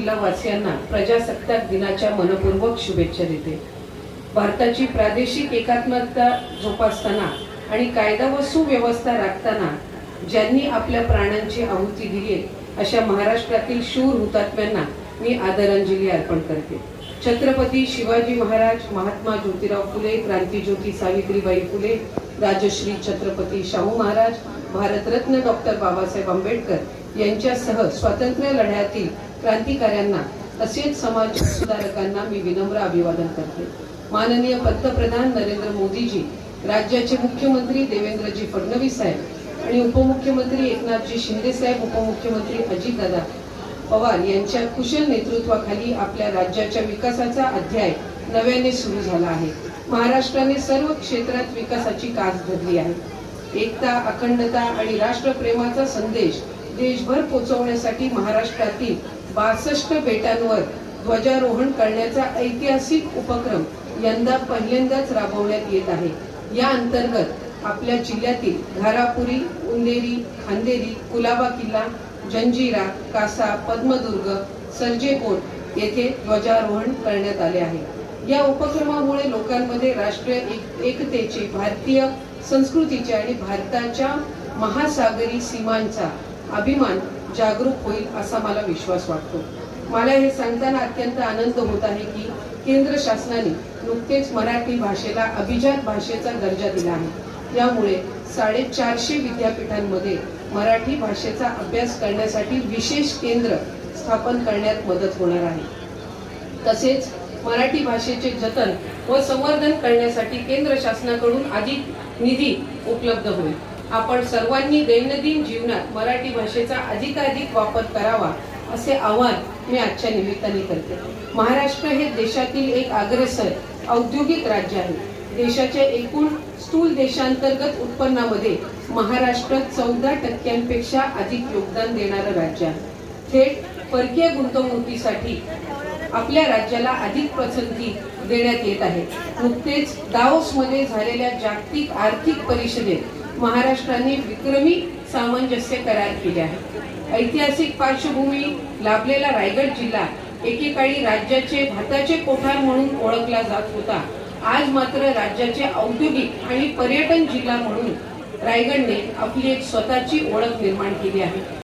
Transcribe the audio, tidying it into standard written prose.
जिल्हावासियांना प्रजासत्ताक दिनाच्या मनपूर्वक शुभेच्छा देते। भारताची प्रादेशिक एकात्मता जोपासताना आणि कायदा व सुव्यवस्था राखताना ज्यांनी आपल्या प्राणांची आहुती दिली अशा महाराष्ट्रातील शूर हुतात्म्यांना मी आदरांजली अर्पण करते। छत्रपती शिवाजी महाराज, महात्मा ज्योतिराव फुले, क्रांतिज्योती सावित्रीबाई फुले, राजश्री छत्रपती शाहू महाराज, भारतरत्न डॉक्टर बाबासाहेब आंबेडकर यांच्यासह स्वातंत्र्य लढ्यातील क्रांतिकाऱ्यांना तसेच समाज सुधारकांना मी विनम्र अभिवादन करते। माननीय पंतप्रधान नरेंद्र मोदीजी, राज्याचे मुख्यमंत्री देवेंद्रजी फडणवीस साहेब आणि उपमुख्यमंत्री एकनाथजी शिंदे साहेब, उपमुख्यमंत्री अजितदादा पवार यांच्या कुशल नेतृत्वाखाली आपल्या राज्याच्या विकासाचा अध्याय नव्याने सुरू झाला आहे। महाराष्ट्राने सर्व क्षेत्रात विकासाची कास धरली आहे। एकता, अखंडता आणि राष्ट्रप्रेमाचा संदेश देशभर पोहोचवण्यासाठी महाराष्ट्रातील 62 बेटांवर ध्वजारोहण करण्याचा ऐतिहासिक उपक्रम यंदा पहिल्यांदाच राबवण्यात येत आहे। या अंतर्गत आपल्या जिल्ह्यातील घारापुरी, उंदेरी, खांदेरी, कुलाबा किल्ला, जंजिरा, कासा, पद्मदुर्ग, सर्जेकोट येथे ध्वजारोहण करण्यात आले आहे। या उपक्रमामुळे लोकांमध्ये राष्ट्रीय एकतेचे, भारतीय संस्कृतीचे आणि भारताच्या महासागरी सीमांचा अभिमान जागरूक होईल असा मला विश्वास वाटतो। मला हे सांगताना अत्यंत आनंद होत आहे की केंद्र शासनाने नुकतेच मराठी भाषेला अभिजात भाषेचा दर्जा दिला आहे। यामुळे 450 विद्यापीठांमध्ये मराठी भाषेचा अभ्यास करण्यासाठी विशेष केंद्र स्थापन करण्यात मदत होणार आहे। तसेच मराठी भाषेचे जतन व संवर्धन करण्यासाठी केंद्र शासनाकडून अधिक निधी उपलब्ध होईल। आपण सर्वांनी दैनंदिन जीवनात मराठी भाषेचा अधिकाधिक वापर करावा असे आवाहन मी आजच्या निमित्ताने करते। महाराष्ट्र हे देशातील एक अग्रेसर औद्योगिक राज्य आहे। देशाच्या एकूण स्थूल देशांतर्गत उत्पन्नामध्ये महाराष्ट्र 14% अधिक योगदान देणारं राज्य आहे। थेट परकीय गुंतवणुकीसाठी आपल्या राज्याला अधिक पसंती देण्यात येत आहे। नुकतेच दाओसमध्ये झालेल्या जागतिक आर्थिक परिषदेत महाराष्ट्राने विक्रमी सामंजस्य करार केले आहे। ऐतिहासिक पार्श्वभूमी लाभलेला रायगड जिल्हा एकेकाळी राज्याचे भाताचे कोठार म्हणून ओळखला जात होता। आज मात्र राज्याचे औद्योगिक आणि पर्यटन जिल्हा म्हणून रायगडने आपली एक स्वतःची ओळख निर्माण केली आहे।